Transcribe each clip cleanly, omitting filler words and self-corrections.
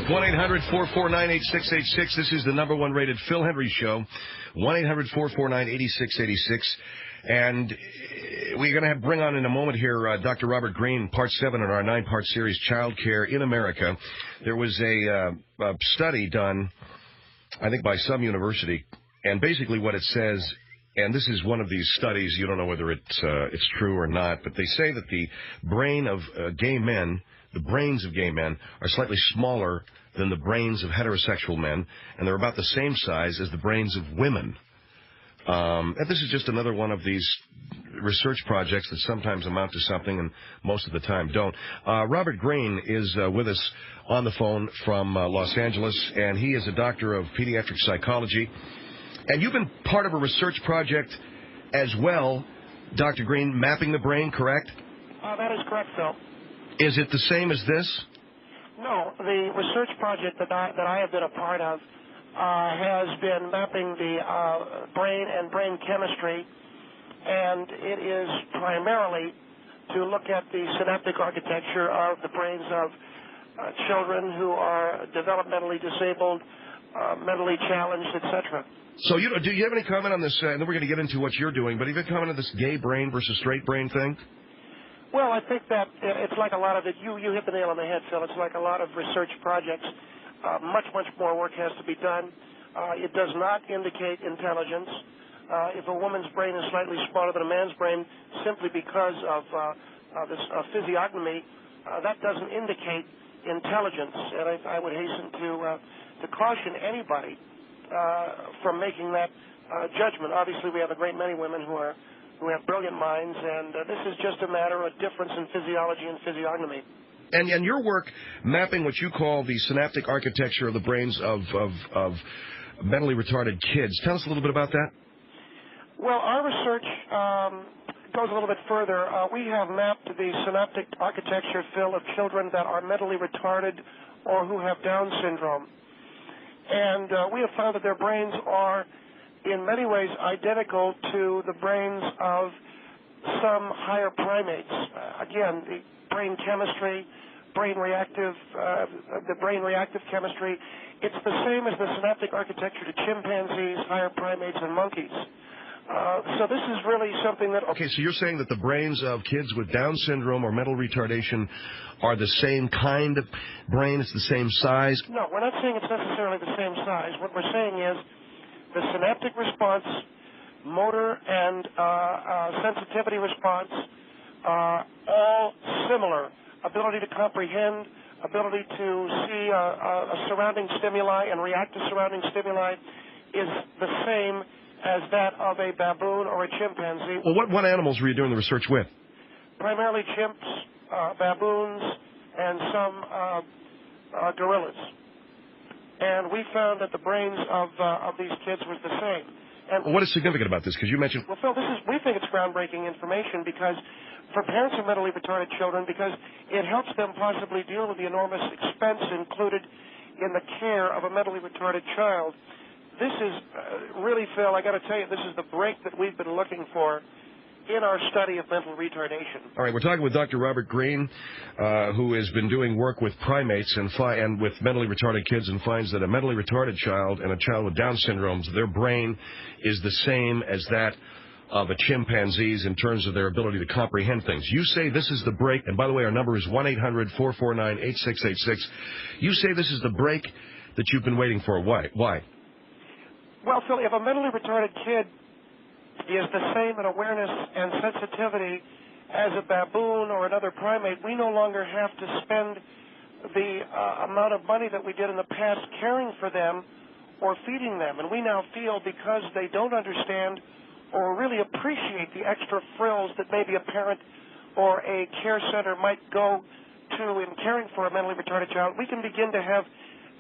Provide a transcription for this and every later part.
1-800-449-8686. This is the number one rated Phil Hendry Show. 1-800-449-8686. And we're going to bring on in a moment here Dr. Robert Greene, part 7 in our 9-part series, Child Care in America. There was a study done, I think, by some university. And basically what it says, and this is one of these studies, you don't know whether it's true or not, but they say that the brain of gay men, the brains of gay men, are slightly smaller than the brains of heterosexual men, and they're about the same size as the brains of women. And this is just another one of these research projects that sometimes amount to something and most of the time don't. Robert Greene is with us on the phone from Los Angeles, and he is a doctor of pediatric psychology. And you've been part of a research project as well, Dr. Greene, mapping the brain, correct? That is correct, Phil. Is it the same as this? No, the research project that I have been a part of has been mapping the brain and brain chemistry, and it is primarily to look at the synaptic architecture of the brains of children who are developmentally disabled, mentally challenged, etc. So do you have any comment on this? And then we're going to get into what you're doing, but have you comment on this gay brain versus straight brain thing? Well, I think that it's like a lot of it. You hit the nail on the head, Phil. It's like a lot of research projects. Much more work has to be done. It does not indicate intelligence. If a woman's brain is slightly smaller than a man's brain, simply because of this physiognomy, that doesn't indicate intelligence. And I would hasten to caution anybody from making that judgment. Obviously, we have a great many women who have brilliant minds, and this is just a matter of difference in physiology and physiognomy. And your work mapping what you call the synaptic architecture of the brains of mentally retarded kids. Tell us a little bit about that. Well, our research goes a little bit further. We have mapped the synaptic architecture, Phil, of children that are mentally retarded or who have Down syndrome. And we have found that their brains are in many ways identical to the brains of some higher primates. Again, the brain chemistry, the brain reactive chemistry, it's the same as the synaptic architecture to chimpanzees, higher primates, and monkeys. So this is really something that... Okay, so you're saying that the brains of kids with Down syndrome or mental retardation are the same kind of brain, it's the same size? No, we're not saying it's necessarily the same size. What we're saying is the synaptic response, motor and sensitivity response are all similar. Ability to comprehend, ability to see a surrounding stimuli and react to surrounding stimuli is the same as that of a baboon or a chimpanzee. Well, what animals were you doing the research with? Primarily chimps, baboons, and some gorillas. And we found that the brains of these kids was the same. And what is significant about this? Because you mentioned... Well, Phil, we think it's groundbreaking information because for parents of mentally retarded children, because it helps them possibly deal with the enormous expense included in the care of a mentally retarded child. This is really, Phil, I got to tell you, this is the break that we've been looking for in our study of mental retardation. All right, we're talking with Dr. Robert Greene, who has been doing work with primates and with mentally retarded kids, and finds that a mentally retarded child and a child with Down syndrome, their brain is the same as that of a chimpanzee's in terms of their ability to comprehend things. You say this is the break, and by the way, our number is 1-800-449-8686. You say this is the break that you've been waiting for. Why? Well, Phil, if a mentally retarded kid is the same in awareness and sensitivity as a baboon or another primate, we no longer have to spend the amount of money that we did in the past caring for them or feeding them. And we now feel because they don't understand or really appreciate the extra frills that maybe a parent or a care center might go to in caring for a mentally retarded child, we can begin to have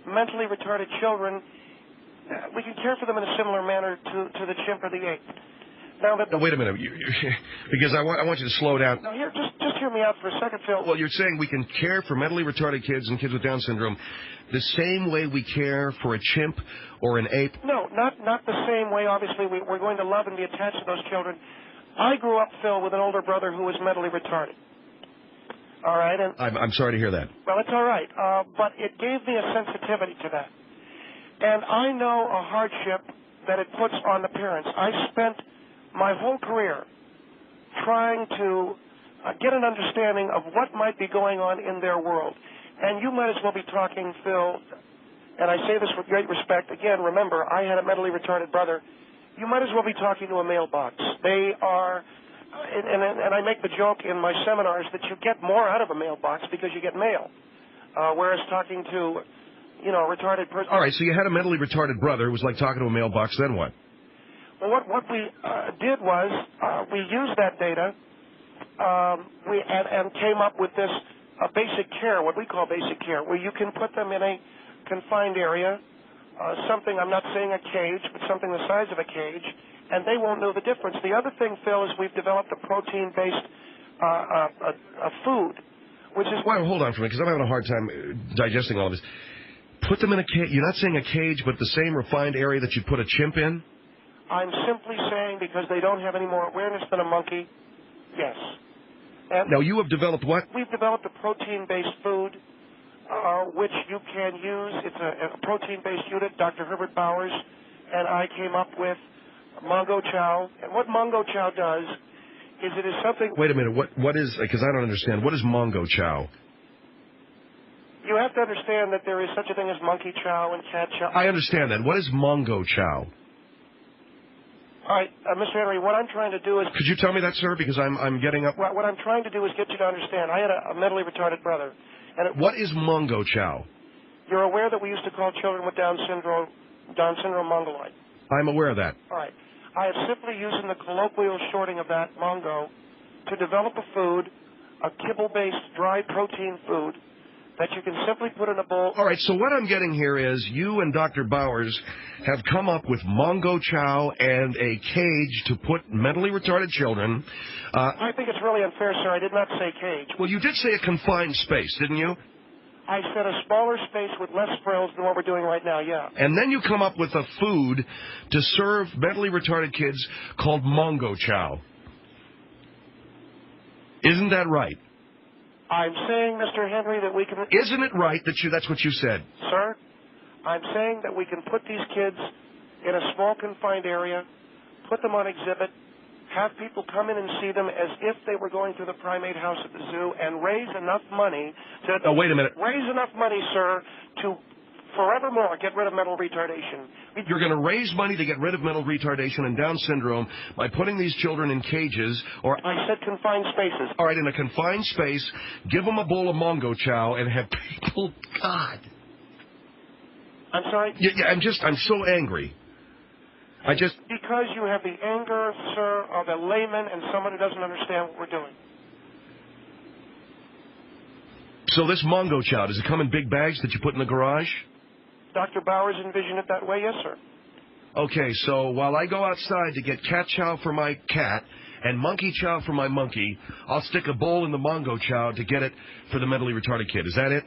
mentally retarded children. We can care for them in a similar manner to the chimp or the ape. Now, wait a minute, because I want you to slow down. Now, here, just hear me out for a second, Phil. Well, you're saying we can care for mentally retarded kids and kids with Down syndrome the same way we care for a chimp or an ape? No, not the same way. Obviously, we're going to love and be attached to those children. I grew up, Phil, with an older brother who was mentally retarded. All right, and I'm sorry to hear that. well, it's all right, but it gave me a sensitivity to that. And I know a hardship that it puts on the parents. I spent my whole career trying to get an understanding of what might be going on in their world. And you might as well be talking, Phil, and I say this with great respect. Again, remember, I had a mentally retarded brother. You might as well be talking to a mailbox. They are, and I make the joke in my seminars that you get more out of a mailbox because you get mail, whereas talking to, a retarded person. All right, so you had a mentally retarded brother who was like talking to a mailbox. Then what? Well, what we did was we used that data and came up with this basic care, what we call basic care, where you can put them in a confined area, something, I'm not saying a cage, but something the size of a cage, and they won't know the difference. The other thing, Phil, is we've developed a protein-based food, which is... Well, hold on for a minute, because I'm having a hard time digesting all of this. Put them in a cage. You're not saying a cage, but the same refined area that you put a chimp in? I'm simply saying because they don't have any more awareness than a monkey, yes. And now, you have developed what? We've developed a protein-based food, which you can use. It's a protein-based unit. Dr. Herbert Bowers and I came up with mongo chow. And what mongo chow does is it is something... Wait a minute. What is... Because I don't understand. What is mongo chow? You have to understand that there is such a thing as monkey chow and cat chow. I understand that. What is mongo chow? All right, Mr. Henry, what I'm trying to do is... Could you tell me that, sir? Because I'm getting up... What I'm trying to do is get you to understand. I had a mentally retarded brother. And what is mongo chow? You're aware that we used to call children with Down syndrome mongoloid? I'm aware of that. All right. I have simply used the colloquial shorting of that, mongo, to develop a food, a kibble-based dry protein food, that you can simply put in a bowl. All right, so what I'm getting here is you and Dr. Bowers have come up with mongo chow and a cage to put mentally retarded children. I think it's really unfair, sir. I did not say cage. Well, you did say a confined space, didn't you? I said a smaller space with less frills than what we're doing right now, yeah. And then you come up with a food to serve mentally retarded kids called mongo chow. Isn't that right? I'm saying, Mr. Henry, that we can... Isn't it right that that's what you said? Sir, I'm saying that we can put these kids in a small confined area, put them on exhibit, have people come in and see them as if they were going to the primate house at the zoo, and raise enough money to... Oh, wait a minute. Raise enough money, sir, to forevermore get rid of mental retardation. You're going to raise money to get rid of mental retardation and Down syndrome by putting these children in cages or... I said confined spaces. All right, in a confined space, give them a bowl of mongo chow and have people... God. I'm sorry? Yeah, I'm so angry. Because you have the anger, sir, of a layman and someone who doesn't understand what we're doing. So this mongo chow, does it come in big bags that you put in the garage? Dr. Bowers envisioned it that way, yes, sir. Okay, so while I go outside to get cat chow for my cat and monkey chow for my monkey, I'll stick a bowl in the mongo chow to get it for the mentally retarded kid. Is that it?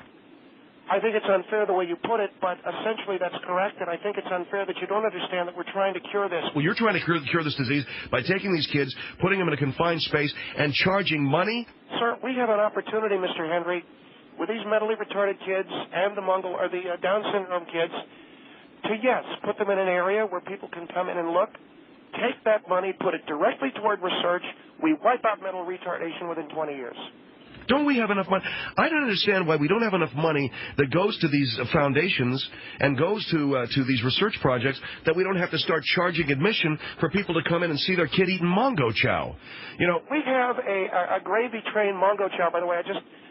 I think it's unfair the way you put it, but essentially that's correct, and I think it's unfair that you don't understand that we're trying to cure this. Well, you're trying to cure this disease by taking these kids, putting them in a confined space, and charging money? Sir, we have an opportunity, Mr. Henry, with these mentally retarded kids and the Down syndrome kids, to, yes, put them in an area where people can come in and look, take that money, put it directly toward research. We wipe out mental retardation within 20 years. Don't we have enough money? I don't understand why we don't have enough money that goes to these foundations and goes to these research projects that we don't have to start charging admission for people to come in and see their kid eating mongo chow. You know, we have a gravy-trained mongo chow, by the way.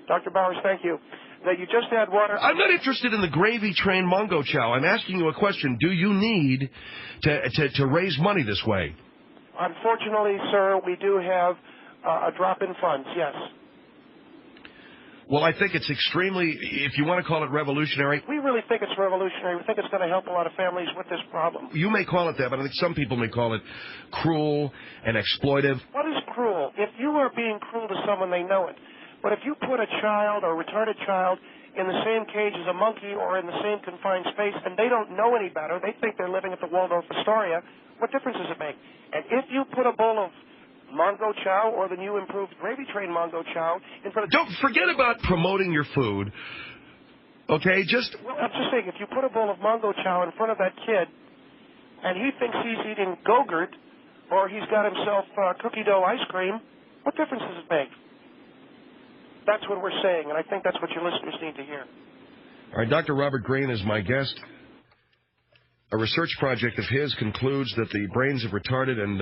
Dr. Bowers, thank you. That you just add water. I'm not interested in the gravy-trained mongo chow. I'm asking you a question. Do you need to raise money this way? Unfortunately, sir, we do have a drop in funds, yes. Well, I think it's extremely, if you want to call it revolutionary. We really think it's revolutionary. We think it's going to help a lot of families with this problem. You may call it that, but I think some people may call it cruel and exploitive. What is cruel? If you are being cruel to someone, they know it. But if you put a child or a retarded child in the same cage as a monkey or in the same confined space and they don't know any better, they think they're living at the Waldorf Astoria, what difference does it make? And if you put a bowl of Mongo Chow or the new improved gravy train Mongo Chow in front of... Don't forget about promoting your food, okay? Well, I'm just saying, if you put a bowl of Mongo Chow in front of that kid and he thinks he's eating Go-Gurt or he's got himself cookie dough ice cream, what difference does it make? That's what we're saying, and I think that's what your listeners need to hear. All right, Dr. Robert Green is my guest. A research project of his concludes that the brains of retarded and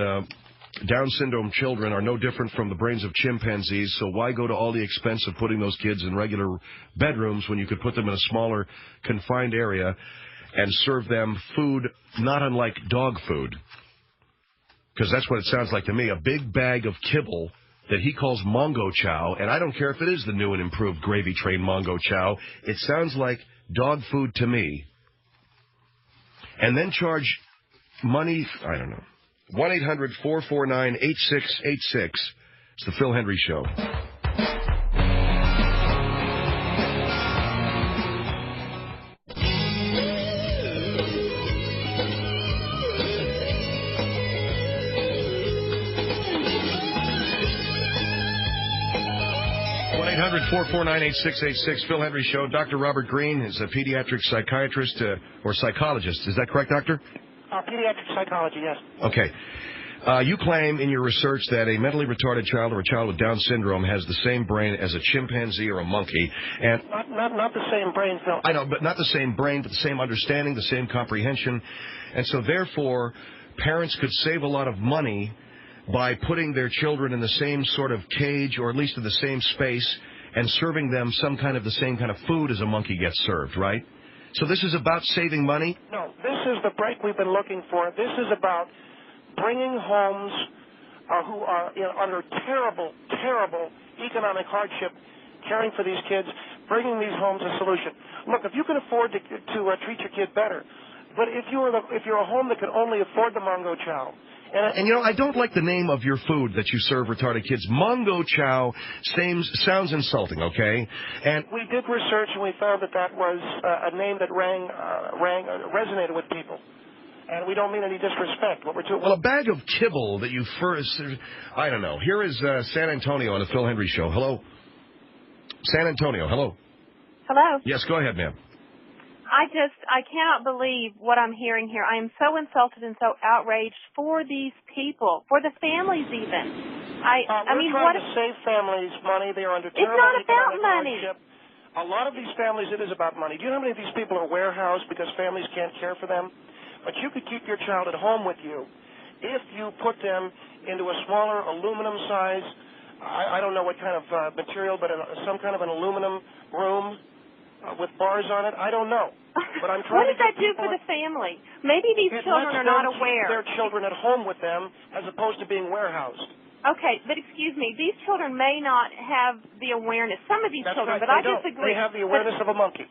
Down syndrome children are no different from the brains of chimpanzees, so why go to all the expense of putting those kids in regular bedrooms when you could put them in a smaller, confined area and serve them food not unlike dog food? Because that's what it sounds like to me, a big bag of kibble that he calls Mongo Chow, and I don't care if it is the new and improved gravy train Mongo Chow. It sounds like dog food to me. And then charge money, I don't know, 1-800-449-8686. It's the Phil Hendry Show. 1-800-449-8686, Phil Hendry Show. Dr. Robert Green is a pediatric psychiatrist or psychologist. Is that correct, Doctor? Pediatric psychology, yes. Okay. You claim in your research that a mentally retarded child or a child with Down syndrome has the same brain as a chimpanzee or a monkey. And not the same brain, Phil. I know, but not the same brain, but the same understanding, the same comprehension. And so, therefore, parents could save a lot of money by putting their children in the same sort of cage, or at least in the same space, and serving them some kind of the same kind of food as a monkey gets served, right? So this is about saving money? No, this is the break we've been looking for. This is about bringing homes who are under terrible, terrible economic hardship, caring for these kids, bringing these homes a solution. Look, if you can afford to treat your kid better, but if you're a home that can only afford the Mongo Chow, and I don't like the name of your food that you serve retarded kids. Mongo Chow sounds insulting, okay? And we did research and we found that was a name that resonated with people. And we don't mean any disrespect. Well, a bag of kibble that you first, I don't know. Here is San Antonio on the Phil Hendry Show. Hello? San Antonio, hello. Hello. Yes, go ahead, ma'am. I cannot believe what I'm hearing here. I am so insulted and so outraged for these people, for the families even. We're trying to save families money. They are under terrible It's not about money. Hardship. A lot of these families, it is about money. Do you know how many of these people are warehoused because families can't care for them? But you could keep your child at home with you if you put them into a smaller aluminum size, I don't know what kind of material, but some kind of an aluminum room with bars on it. I don't know. But I'm trying What does that do for the family? Maybe these children are not aware. Their children at home with them as opposed to being warehoused. Okay, but excuse me, these children may not have the awareness. Some of these children, right, but I disagree. They have the awareness of a monkey.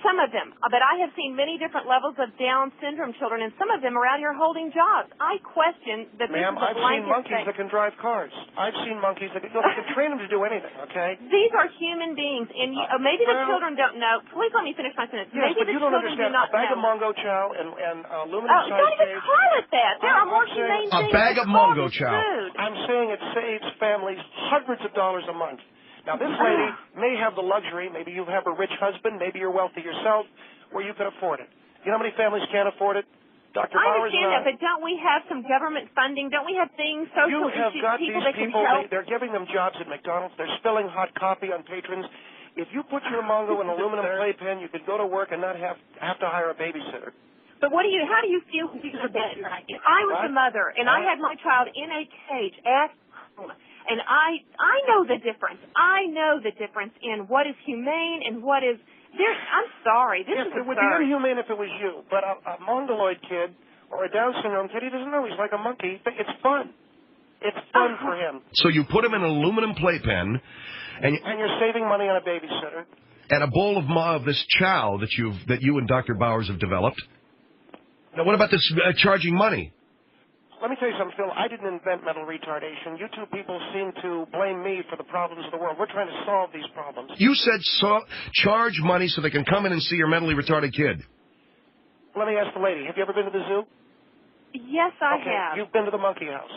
Some of them, but I have seen many different levels of Down syndrome children, and some of them are out here holding jobs. I question that this is a blanket I've seen monkeys that can drive cars. I've seen monkeys that can train them to do anything, okay? These are human beings, and maybe the children don't know. Please let me finish my sentence. Yes, maybe but the you don't children understand. do not a bag know. of Mongo Chow and aluminum size don't even call it that. There are more humane things. A bag of Mongo Chow. I'm saying it saves families hundreds of dollars a month. Now, this lady may have the luxury, maybe you have a rich husband, maybe you're wealthy yourself, where you can afford it. You know how many families can't afford it? Dr. Bowers and I understand that, but don't we have some government funding? Don't we have things, social You have got people these that people, can help? they're giving them jobs at McDonald's. They're spilling hot coffee on patrons. If you put your Mongo in an aluminum playpen, you could go to work and not have to hire a babysitter. But how do you feel when you were dead? I was a mother, and I had my child in a cage at home. And I know the difference. I know the difference in what is humane and what is... I'm sorry. This is it would be inhumane if it was you. But a mongoloid kid or a Down syndrome kid, he doesn't know. He's like a monkey. It's fun. It's fun for him. So you put him in an aluminum playpen, and you're saving money on a babysitter. And a bowl of this chow that you and Dr. Bowers have developed. Now, what about this charging money? Let me tell you something, Phil. I didn't invent mental retardation. You two people seem to blame me for the problems of the world. We're trying to solve these problems. You said charge money so they can come in and see your mentally retarded kid. Let me ask the lady. Have you ever been to the zoo? Yes, I have. You've been to the monkey house.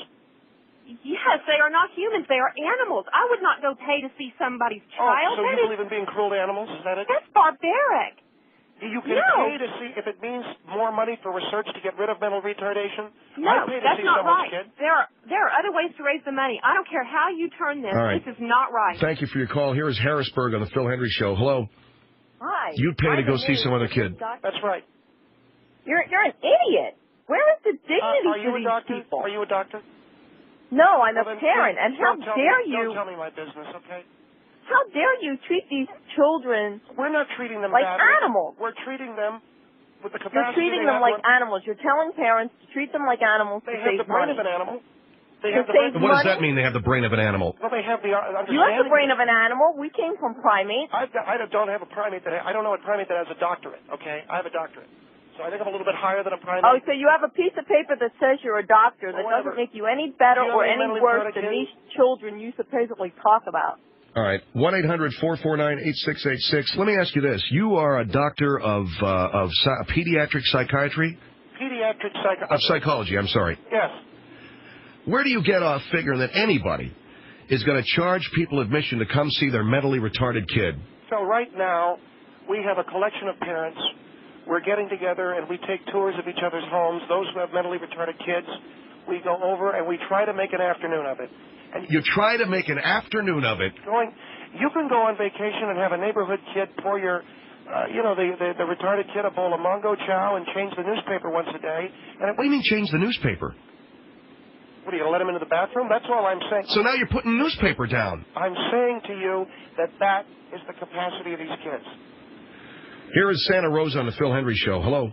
Yes, they are not humans. They are animals. I would not go pay to see somebody's child. Oh, so you believe in being cruel to animals? Is that it? That's barbaric. You can pay to see if it means more money for research to get rid of mental retardation? No, I'd pay to that's see not someone's right. kid. There are other ways to raise the money. I don't care how you turn this. All right. This is not right. Thank you for your call. Here is Harrisburg on the Phil Henry Show. Hello. Hi. You'd pay to go see some other kid. That's right. You're an idiot. Where is the dignity Are you for a these doctor? people? Are you a doctor? No, I'm Well, a then parent. And how dare you? Don't tell me my business, okay? How dare you treat these children We're not treating them like badly. animals? We're treating them with the You're capacity treating they them have like to- animals. You're telling parents to treat them like animals They to have save the brain money. of an animal. They To have the save brain. What does money? that mean, they have the brain of an animal? Well, they have the understanding. You have the brain of an animal. We came from primates. I don't have a primate I don't know a primate that has a doctorate, okay? I have a doctorate. So I think I'm a little bit higher than a primate. Oh, so you have a piece of paper that says you're a doctor that Well, whatever. doesn't make you any better Do you or have any any mentally worse retarded than kids? these children you supposedly talk about. All right, 1-800-449-8686. Let me ask you this. You are a doctor of pediatric psychiatry? Pediatric Of psychology, I'm sorry. Yes. Where do you get off figuring that anybody is going to charge people admission to come see their mentally retarded kid? So right now, we have a collection of parents. We're getting together and we take tours of each other's homes. Those who have mentally retarded kids, we go over and we try to make an afternoon of it. And You try to make an afternoon of it. you can go on vacation and have a neighborhood kid pour your, the retarded kid a bowl of mongo chow and change the newspaper once a day. And What do you mean change the newspaper? what are you going to let him into the bathroom? That's all I'm saying. So now you're putting newspaper down. I'm saying to you that is the capacity of these kids. Here is Santa Rosa on the Phil Henry Show. Hello.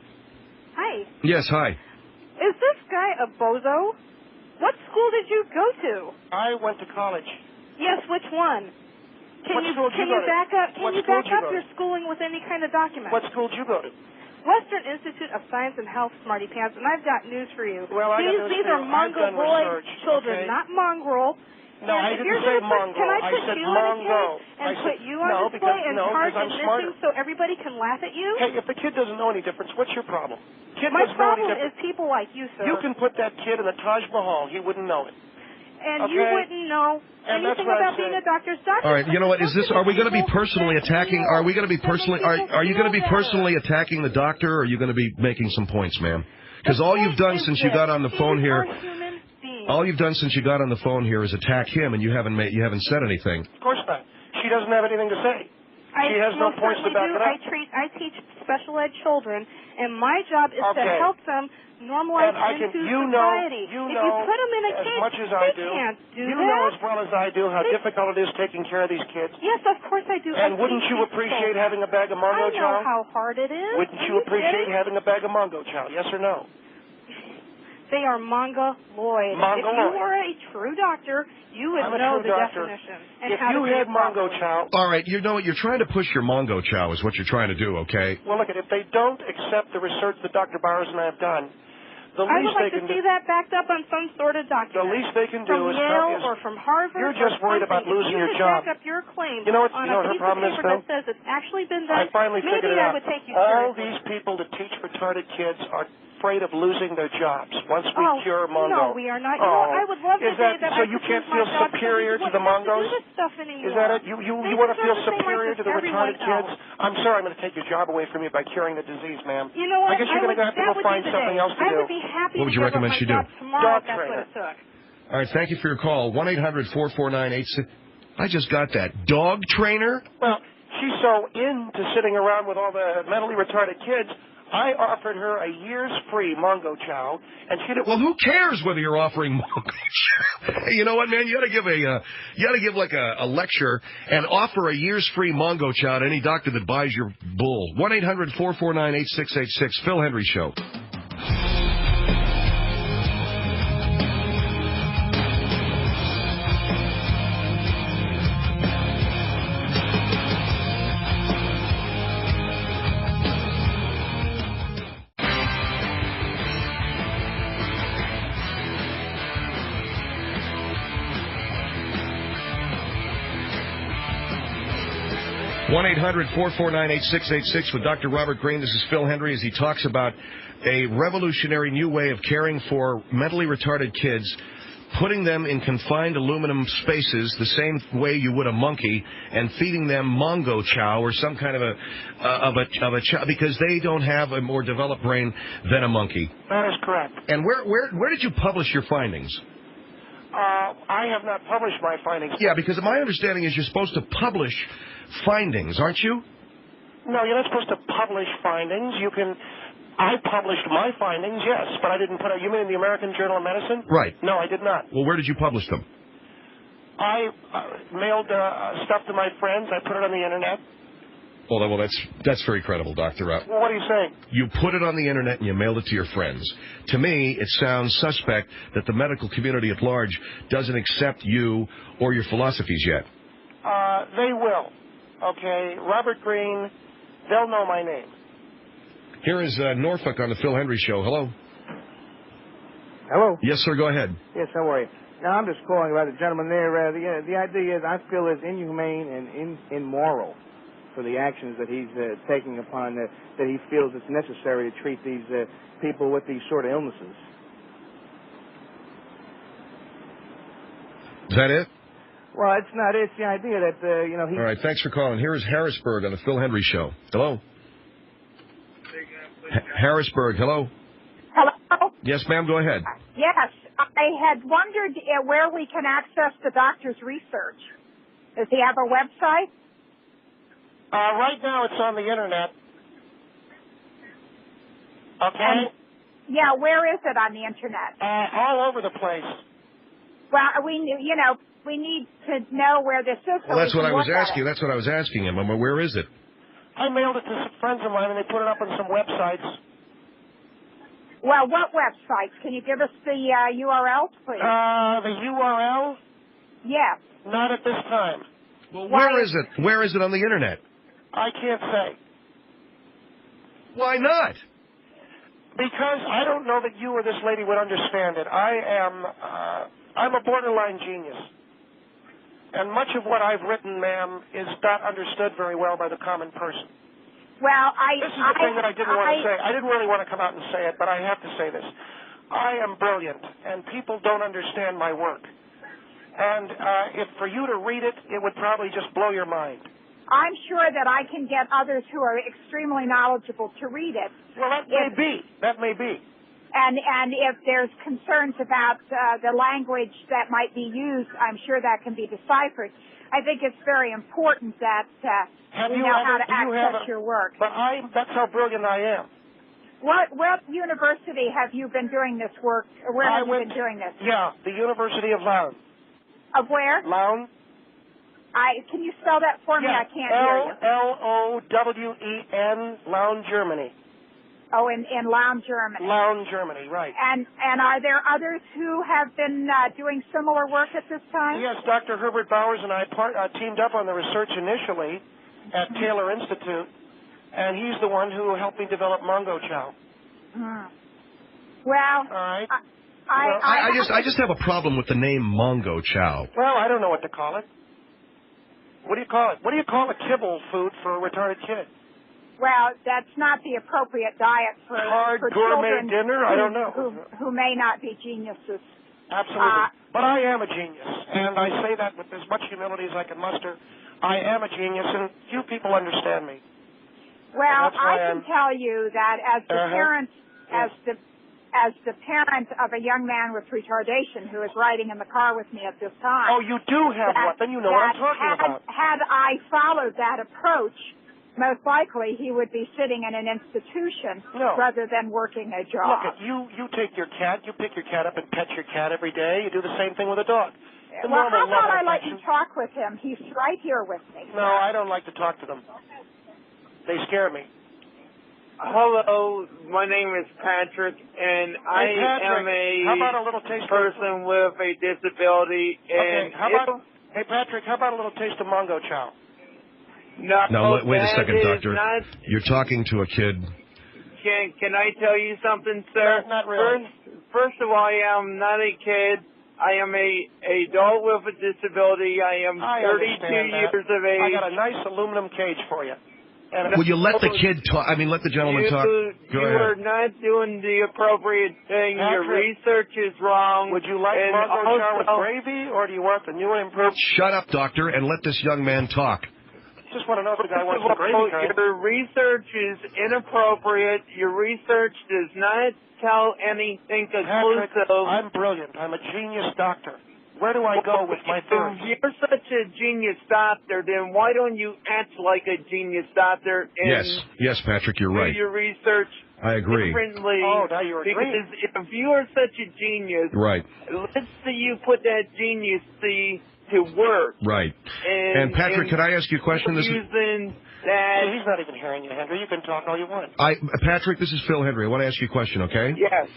Hi. Yes, hi. Is this guy a bozo? What school did you go to? I went to college. Yes, which one? What school did you go to? back up? What Can you school back did you up go to? your schooling with any kind of document? What school did you go to? Western Institute of Science and Health, Smarty Pants, and I've got news for you. Well, I got news These for are you. I've done mongoloid research, children, okay? not mongrel. No, And I if didn't you're say gonna put- mongo. Can I I put said you in a mongo. cage and I put said- you on no, display because- and no, charge because I'm admission smarter. so everybody can laugh at you? Hey, if the kid doesn't know any difference, what's your problem? Kid My doesn't know any problem is difference. people like you, sir. You can put that kid in the Taj Mahal. He wouldn't know it. And okay? you wouldn't know And that's anything what I'm about being saying. a doctor. Doctors All right, you know what? Is this? Are we going to be personally attacking? Are we going to be personally? Are you going to be personally attacking the doctor? Or are you going to be making some points, ma'am? Because all you've done since you got on the phone here, all you've done since you got on the phone here is attack him, and you haven't said anything. Of course not. She doesn't have anything to say. She has no points to back it up. I teach special ed children, and my job is to Okay. help them normalize And I can, into you society. know, if you put them in a as cage, much as they I do, can't do you that. know as well as I do how They- difficult it is taking care of these kids. Yes, of course I do. And I wouldn't teach you these appreciate children. having a bag of I mongo know chow? how hard it is. Wouldn't Are you appreciate kidding? having a bag of mongo chow? Yes or no? They are mongoloid. If Mongoloid. you were a true doctor, you would I'm a know true the doctor. definition. And If how you to do had it mongo properly. chow, All right, you know what? You're trying to push your mongo chow is what you're trying to do, okay? well, look, if they don't accept the research that Dr. Bowers and I have done, the I would least like they to can see do, that backed up on some sort of document. the least they can do from is Yale or from Harvard. You're just or worried about something. losing If your you job. could back up your claim You know what- on you know a what her piece problem of is, paper Phil? that says it's actually been I done. finally maybe figured it I out. would take you All seriously. these people that teach retarded kids are afraid of losing their jobs once we cure mongo. No, we are not. You know, I would love to Is say that that so I you could can't lose feel my job superior because to the we wouldn't have mongos? to do this stuff anymore. Is that it? You They want to deserve feel the same superior rights to the as everyone retarded kids? else. I'm sorry, I'm going to take your job away from you by curing the disease, ma'am. You know what? I guess you're going to have to go find something else to I do. would be happy What would to you give up recommend my she do? job tomorrow Dog if that's trainer. what it took. All right, thank you for your call. 1-800-449-86. I just got that. Dog trainer? Well, she's so into sitting around with all the mentally retarded kids, I offered her a year's free mongo chow, and she didn't. Well, who cares whether you're offering mongo chow? Hey, you know what, man? You got to give like a lecture and offer a year's free mongo chow to any doctor that buys your bull. 1-800-449-8686. Phil Henry Show. One 1-800-449-8686 with Dr. Robert Green. This is Phil Henry as he talks about a revolutionary new way of caring for mentally retarded kids putting them in confined aluminum spaces the same way you would a monkey and feeding them mongo chow or some kind of a chow because they don't have a more developed brain than a monkey. That is correct. And where did you publish your findings? I have not published my findings. Yeah, because my understanding is you're supposed to publish findings, aren't you? No, you're not supposed to publish findings. I published my findings, yes, but I didn't put it. You mean in the American Journal of Medicine? Right. No, I did not. Well, where did you publish them? I mailed stuff to my friends. I put it on the Internet. Well, that's very credible, Dr. Well, what are you saying? You put it on the Internet and you mailed it to your friends. To me, it sounds suspect that the medical community at large doesn't accept you or your philosophies yet. They will. Okay, Robert Greene, they'll know my name. Here is Norfolk on the Phil Hendry Show. Hello. Hello? Yes, sir, go ahead. Yes, how are you? Now, I'm just calling about the gentleman there. The idea is I feel it's inhumane and immoral for the actions that he's taking upon that he feels it's necessary to treat these people with these sort of illnesses. Is that it? Well, it's not. It's the idea that, he... All right, thanks for calling. Here is Harrisburg on the Phil Hendry Show. Hello? Harrisburg, hello? Hello? Yes, ma'am, go ahead. Yes. I had wondered where we can access the doctor's research. Does he have a website? Right now it's on the Internet. Okay? Yeah, where is it on the Internet? All over the place. Well, we need to know where this is. Well, that's what I was asking. That's what I was asking him. Where is it? I mailed it to some friends of mine, and they put it up on some websites. Well, what websites? Can you give us the URL, please? The URL? Yes. Not at this time. Well, where is it? Where is it on the Internet? I can't say. Why not? Because I don't know that you or this lady would understand it. I'm a borderline genius. And much of what I've written, ma'am, is not understood very well by the common person. Well, This is the thing that I didn't want to say. I didn't really want to come out and say it, but I have to say this. I am brilliant, and people don't understand my work. And if for you to read it, it would probably just blow your mind. I'm sure that I can get others who are extremely knowledgeable to read it. Well, that may be. That may be. And if there's concerns about the language that might be used, I'm sure that can be deciphered. I think it's very important that we know how to access your work. But that's how brilliant I am. What university have you been doing this work? Where have you been doing this? Yeah, the University of Laon. Of where? Laon. Can you spell that for me? I can't hear you. L-O-W-E-N, Laon, Germany. Oh, in Laon, Germany. Laon, Germany, right. And are there others who have been doing similar work at this time? Yes, Dr. Herbert Bowers and I teamed up on the research initially at Taylor Institute, and he's the one who helped me develop mongo chow. Well, all right. I just have a problem with the name mongo chow. Well, I don't know what to call it. What do you call it? What do you call a kibble food for a retarded kid? Well, that's not the appropriate diet for gourmet children dinner? I don't know. Who may not be geniuses. Absolutely. But I am a genius, and I say that with as much humility as I can muster. I am a genius, and few people understand me. Well, I can tell you that as the parent, as the parent of a young man with retardation who is riding in the car with me at this time. Oh, you do have one? Then you know what I'm talking about. Had I followed that approach, most likely he would be sitting in an institution rather than working a job. Look, you take your cat, you pick your cat up and pet your cat every day. You do the same thing with a dog. Well, how about I let you talk with him? He's right here with me. No, I don't like to talk to them. They scare me. Hello, my name is Patrick, and I am a person with a disability. And hey, Patrick, how about a little taste of mongo chow? No, wait a second, Doctor. You're talking to a kid. Can I tell you something, sir? Not really. First of all, I am not a kid. I am a adult with a disability. I am 32 years of age. I got a nice aluminum cage for you. Will you let the kid talk? I mean, let the gentleman talk. You are not doing the appropriate thing. Patrick, your research is wrong. Would you like mongo chow with gravy, or do you want the new and improved? Shut up, doctor, and let this young man talk. Just want to know if the guy wants the gravy kind. Your research is inappropriate. Your research does not tell anything conclusive. Patrick, I'm brilliant. I'm a genius doctor. Where do I go with my theories? If you're such a genius doctor, then why don't you act like a genius doctor and yes, Patrick, you're right. Do your research I agree. differently. Oh, now you're agreeing. Because if you are such a genius, right. Let's see you put that genius to work. Right. And Patrick, can I ask you a question? Using that. He's not even hearing you, Henry. You can talk all you want. Patrick, this is Phil Henry. I want to ask you a question, okay? Yes.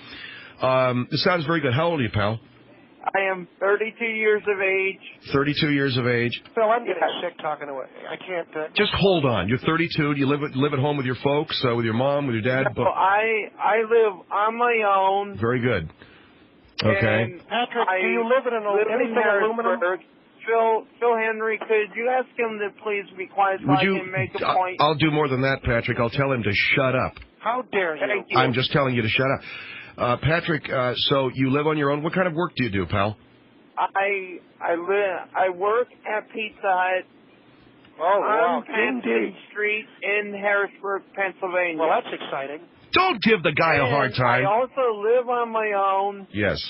This sounds very good. How old are you, pal? I am 32 years of age. 32 years of age. Phil, I'm getting sick talking to it. I can't. Just hold on. You're 32. Do you live at home with your folks, with your mom, with your dad? No, I live on my own. Very good. Okay. And Patrick, do you live in anything aluminum? Phil Henry, could you ask him to please be quiet so I can make a point? I'll do more than that, Patrick. I'll tell him to shut up. How dare you? Thank you. I'm just telling you to shut up. Patrick, so you live on your own. What kind of work do you do, pal? I work at Pizza Hut on Penn Street in Harrisburg, Pennsylvania. Well, that's exciting. Don't give the guy a hard time. I also live on my own. Yes.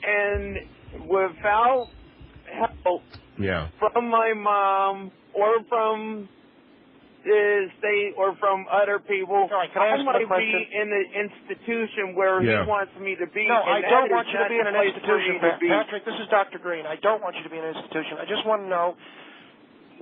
And without help from my mom or from the state or from other people, I might be in an institution where he wants me to be. No, I don't want you to be in an institution, Patrick. This is Dr. Green. I don't want you to be in an institution. I just want to know,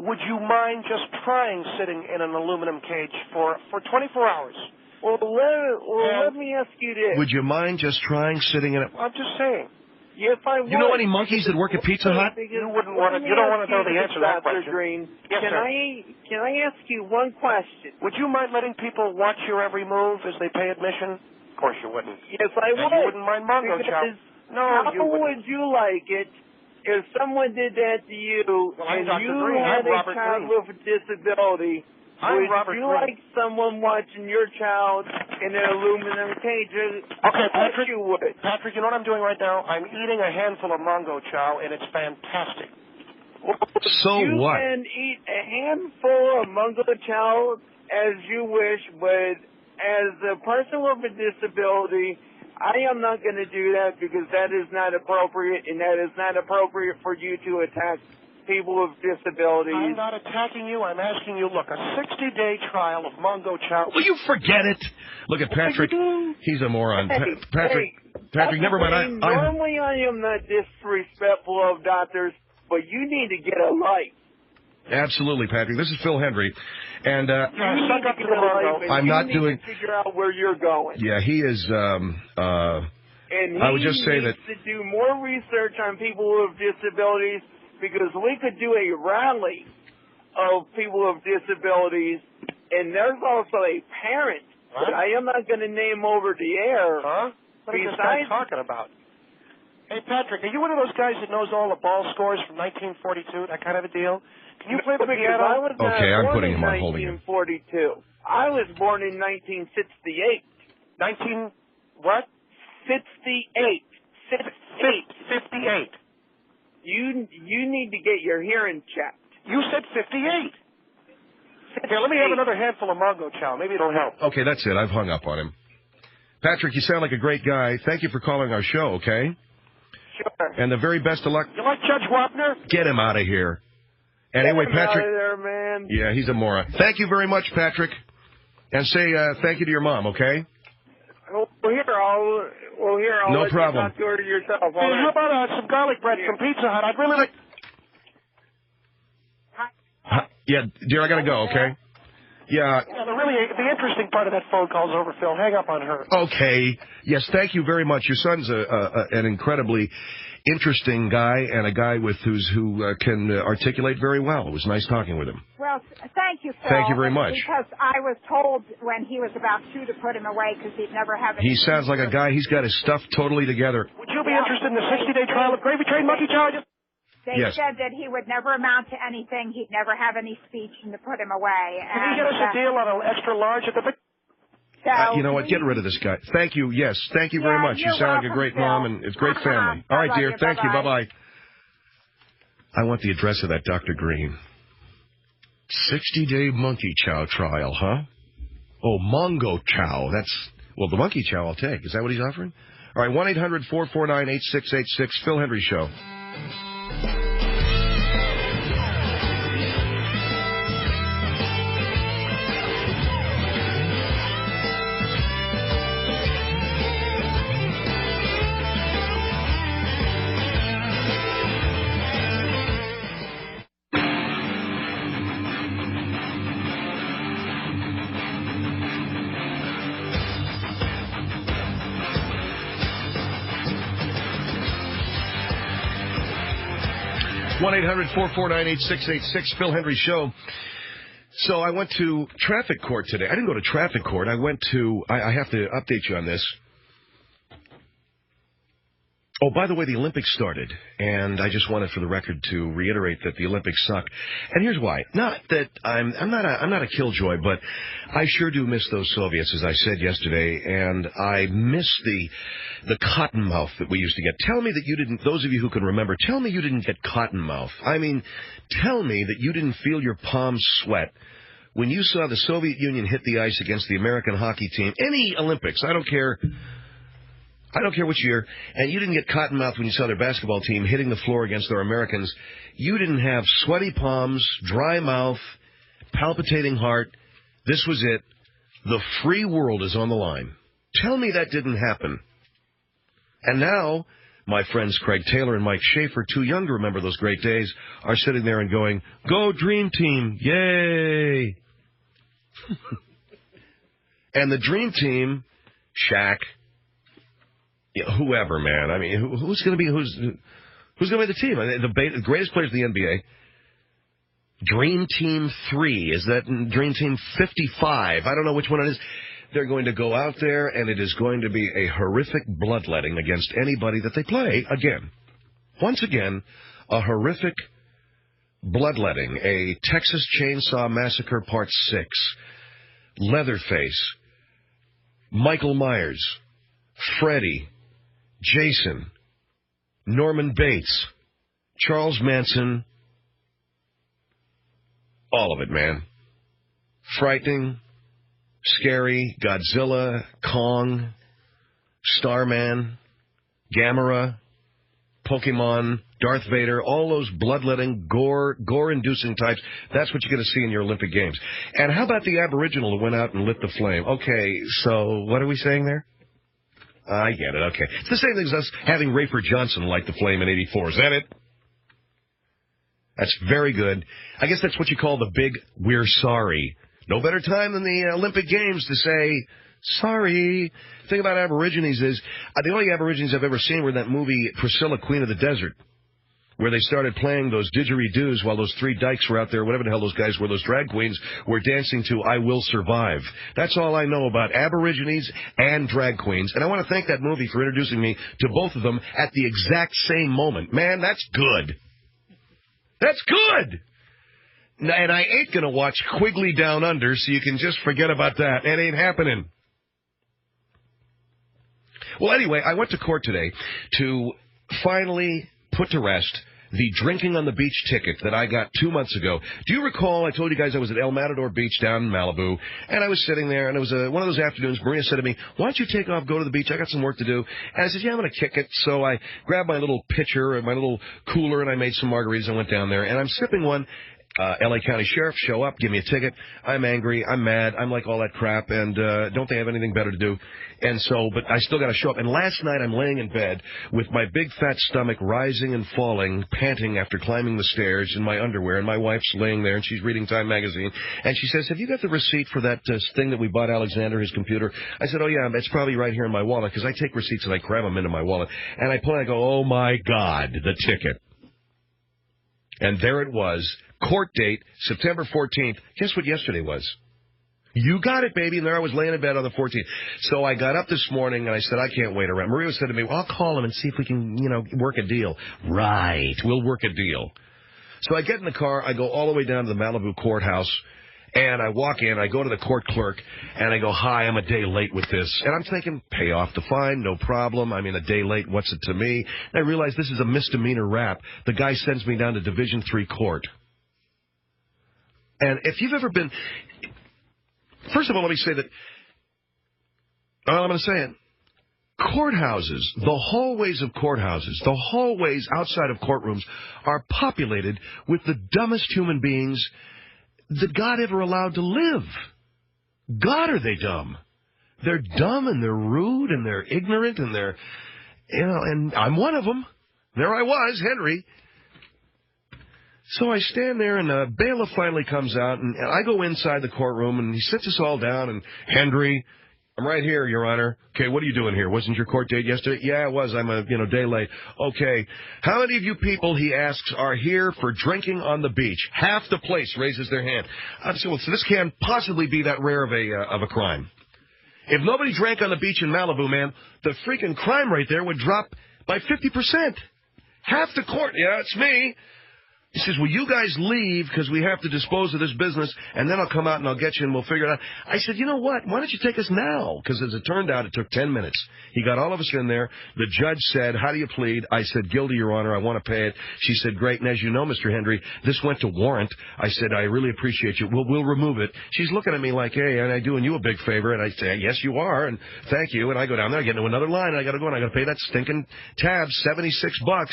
would you mind just trying sitting in an aluminum cage for 24 hours? Well, let me ask you this. Would you mind just trying sitting in it? I'm just saying. If I you know any monkeys that work at Pizza Hut? You wouldn't want to. You don't want to know the answer to that question. Green. Yes, can I ask you one question? Would you mind letting people watch your every move as they pay admission? Of course you wouldn't. Yes, I would. You wouldn't mind mongo chow. No, you wouldn't. How would you like it if someone did that to you and you had a child with a disability? Would you like someone watching your child in an aluminum cage? Okay, Patrick. You would. Patrick, you know what I'm doing right now? I'm eating a handful of mongo chow, and it's fantastic. So what? You can eat a handful of mongo chow as you wish, but as a person with a disability, I am not going to do that because that is not appropriate, and that is not appropriate for you to attack people with disabilities. I'm not attacking you. I'm asking you, look, a 60-day trial of mongo chow. Will you forget it? Look at Patrick. He's a moron. Patrick, never mind. Normally I am not disrespectful of doctors, but you need to get a life. Absolutely, Patrick. This is Phil Henry. And I'm not doing... to figure out where you're going. Yeah, he is... and I would just say that... to do more research on people with disabilities, because we could do a rally of people with disabilities, and there's also a parent that I am not going to name over the air. What is this guy talking about? Hey, Patrick, are you one of those guys that knows all the ball scores from 1942, that kind of a deal? Can you play the piano? Okay, I'm putting him on holding him. 1942. I was born in 1968. What? 68. 58. You need to get your hearing checked. You said 58. Here, let me have another handful of mongo chow. Maybe it'll help. Okay, that's it. I've hung up on him. Patrick, you sound like a great guy. Thank you for calling our show, okay? Sure. And the very best of luck. You like Judge Wapner? Get him out of here. Anyway, Patrick. Get him out of there, man. Yeah, he's a moron. Thank you very much, Patrick. And say thank you to your mom, okay? I'll no let problem. You talk to her yourself. Hey, how about some garlic bread from Pizza Hut? I'd really like... Yeah, dear, I got to go, okay? Yeah. The interesting part of that phone call is over, Phil. Hang up on her. Okay. Yes, thank you very much. Your son's an incredibly interesting guy and a guy who can articulate very well. It was nice talking with him. Well, thank you, Phil. Thank you very much. Because I was told when he was about 2 to put him away because he'd never have any... He sounds like a guy. He's got his stuff totally together. Would you be interested in the 60-day trial of Gravy Train Monkey Chow? They said that he would never amount to anything. He'd never have any speech and to put him away. Can you get us a deal on an extra large at the... you know what? Get rid of this guy. Thank you. Yes. Thank you very much. You sound like a great mom, and it's a great family. All right, dear. Thank you. Bye-bye. I want the address of that Dr. Green. 60-day monkey chow trial, huh? Oh, mongo chow. Well, the monkey chow I'll take. Is that what he's offering? All right, 1-800-449-8686, Phil Hendry Show. 1-800-449-8686, Phil Hendry Show. So I went to traffic court today. I didn't go to traffic court. I went to, I have to update you on this. Oh, by the way, the Olympics started, and I just wanted for the record to reiterate that the Olympics suck. And here's why. Not that I'm not a killjoy, but I sure do miss those Soviets, as I said yesterday, and I miss the cotton mouth that we used to get. Tell me that you didn't, those of you who can remember, tell me you didn't get cotton mouth. I mean, tell me that you didn't feel your palms sweat when you saw the Soviet Union hit the ice against the American hockey team. Any Olympics, I don't care which year, and you didn't get cotton mouth when you saw their basketball team hitting the floor against our Americans. You didn't have sweaty palms, dry mouth, palpitating heart. This was it. The free world is on the line. Tell me that didn't happen. And now, my friends Craig Taylor and Mike Schaefer, too young to remember those great days, are sitting there and going, "Go Dream Team, yay!" And the Dream Team, Shaq, whoever, man. I mean, who's going to be the team? The greatest players in the NBA. Dream Team 3. Is that Dream Team 55? I don't know which one it is. They're going to go out there, and it is going to be a horrific bloodletting against anybody that they play. Again, once again, a horrific bloodletting. A Texas Chainsaw Massacre Part 6. Leatherface. Michael Myers. Freddy. Jason, Norman Bates, Charles Manson, all of it, man. Frightening, scary, Godzilla, Kong, Starman, Gamera, Pokemon, Darth Vader, all those bloodletting, gore-inducing types. That's what you're going to see in your Olympic Games. And how about the Aboriginal who went out and lit the flame? Okay, so what are we saying there? I get it, okay. It's the same thing as us having Rayford Johnson light the flame in '84. Is that it? That's very good. I guess that's what you call the big "we're sorry." No better time than the Olympic Games to say, sorry. The thing about Aborigines is, the only Aborigines I've ever seen were in that movie Priscilla, Queen of the Desert, where they started playing those didgeridoos while those three dykes were out there, whatever the hell those guys were, those drag queens, were dancing to I Will Survive. That's all I know about Aborigines and drag queens. And I want to thank that movie for introducing me to both of them at the exact same moment. Man, that's good. That's good. And I ain't going to watch Quigley Down Under, so you can just forget about that. It ain't happening. Well, anyway, I went to court today to finally put to rest the drinking on the beach ticket that I got 2 months ago. Do you recall I told you guys I was at El Matador Beach down in Malibu, and I was sitting there, and it was one of those afternoons. Maria said to me, "Why don't you take off, go to the beach? I got some work to do." And I said, "Yeah, I'm going to kick it." So I grabbed my little pitcher and my little cooler, and I made some margaritas and went down there, and I'm sipping one. L.A. County Sheriff show up, give me a ticket. I'm angry. I'm mad. I'm like all that crap, and don't they have anything better to do? And so, but I still got to show up. And last night I'm laying in bed with my big fat stomach rising and falling, panting after climbing the stairs in my underwear, and my wife's laying there, and she's reading Time magazine. And she says, "Have you got the receipt for that thing that we bought Alexander, his computer?" I said, "Oh, yeah, it's probably right here in my wallet," because I take receipts and I cram them into my wallet. And I pull it and I go, "Oh, my God, the ticket." And there it was. Court date, September 14th. Guess what yesterday was? You got it, baby. And there I was laying in bed on the 14th. So I got up this morning, and I said, I can't wait around. Maria said to me, well, I'll call him and see if we can, work a deal. Right. We'll work a deal. So I get in the car. I go all the way down to the Malibu courthouse, and I walk in. I go to the court clerk, and I go, hi, I'm a day late with this. And I'm thinking, pay off the fine, no problem. I mean, a day late, what's it to me? And I realize this is a misdemeanor rap. The guy sends me down to Division III court. And if you've ever been... First of all, let me say that, I'm going to say it, courthouses, the hallways of courthouses, the hallways outside of courtrooms are populated with the dumbest human beings that God ever allowed to live. God, are they dumb? They're dumb and they're rude and they're ignorant and they're, and I'm one of them. There I was, Henry. So I stand there, and the bailiff finally comes out, and I go inside the courtroom, and he sits us all down, and, Henry, I'm right here, Your Honor. Okay, what are you doing here? Wasn't your court date yesterday? Yeah, it was. I'm a, day late. Okay. How many of you people, he asks, are here for drinking on the beach? Half the place raises their hand. So this can't possibly be that rare of a crime. If nobody drank on the beach in Malibu, man, the freaking crime rate there would drop by 50%. Half the court. Yeah, it's me. He says, will you guys leave because we have to dispose of this business, and then I'll come out and I'll get you and we'll figure it out. I said, you know what? Why don't you take us now? Because as it turned out, it took 10 minutes. He got all of us in there. The judge said, how do you plead? I said, guilty, Your Honor. I want to pay it. She said, great. And as you know, Mr. Henry, this went to warrant. I said, I really appreciate you. We'll remove it. She's looking at me like, hey, and I'm doing you a big favor. And I say, yes, you are. And thank you. And I go down there, I get into another line, and I got to go, and I got to pay that stinking tab, $76.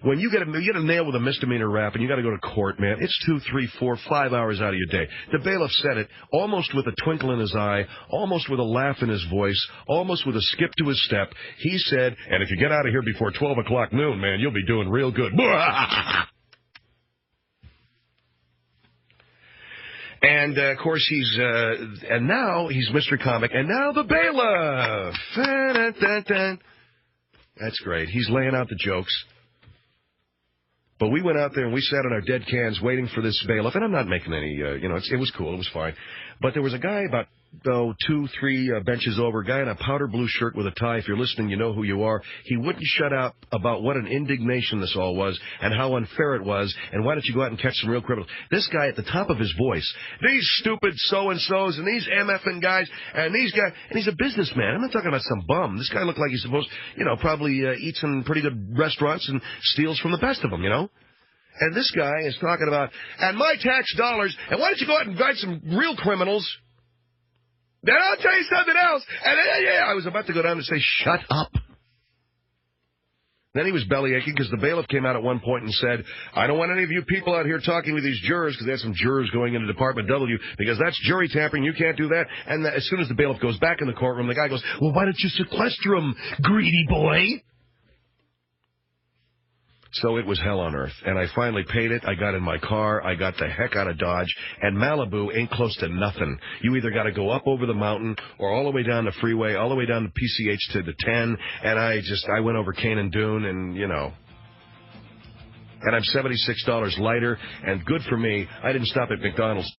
When you get a nail with a misdemeanor rap and you got to go to court, man, it's 2, 3, 4, 5 hours out of your day. The bailiff said it almost with a twinkle in his eye, almost with a laugh in his voice, almost with a skip to his step. He said, and if you get out of here before 12 o'clock noon, man, you'll be doing real good. And, of course, and now he's Mr. Comic, and now the bailiff. That's great. He's laying out the jokes. But we went out there and we sat on our dead cans waiting for this bailiff. And I'm not making any, it was cool. It was fine. But there was a guy about, 2, 3 benches over, a guy in a powder blue shirt with a tie. If you're listening, you know who you are. He wouldn't shut up about what an indignation this all was and how unfair it was. And why don't you go out and catch some real criminals? This guy at the top of his voice, these stupid so-and-sos and these MFing guys and these guys. And he's a businessman. I'm not talking about some bum. This guy looked like he's supposed, probably eats in pretty good restaurants and steals from the best of them, And this guy is talking about, and my tax dollars, and why don't you go out and invite some real criminals? Then I'll tell you something else. And I was about to go down and say, shut up. Then he was bellyaching because the bailiff came out at one point and said, I don't want any of you people out here talking with these jurors, because they had some jurors going into Department W, because that's jury tampering. You can't do that. And as soon as the bailiff goes back in the courtroom, the guy goes, well, why don't you sequester him, greedy boy? So it was hell on earth, and I finally paid it. I got in my car. I got the heck out of Dodge, and Malibu ain't close to nothing. You either got to go up over the mountain or all the way down the freeway, all the way down to PCH to the 10, and I went over Canaan Dune, and, and I'm $76 lighter, and good for me, I didn't stop at McDonald's.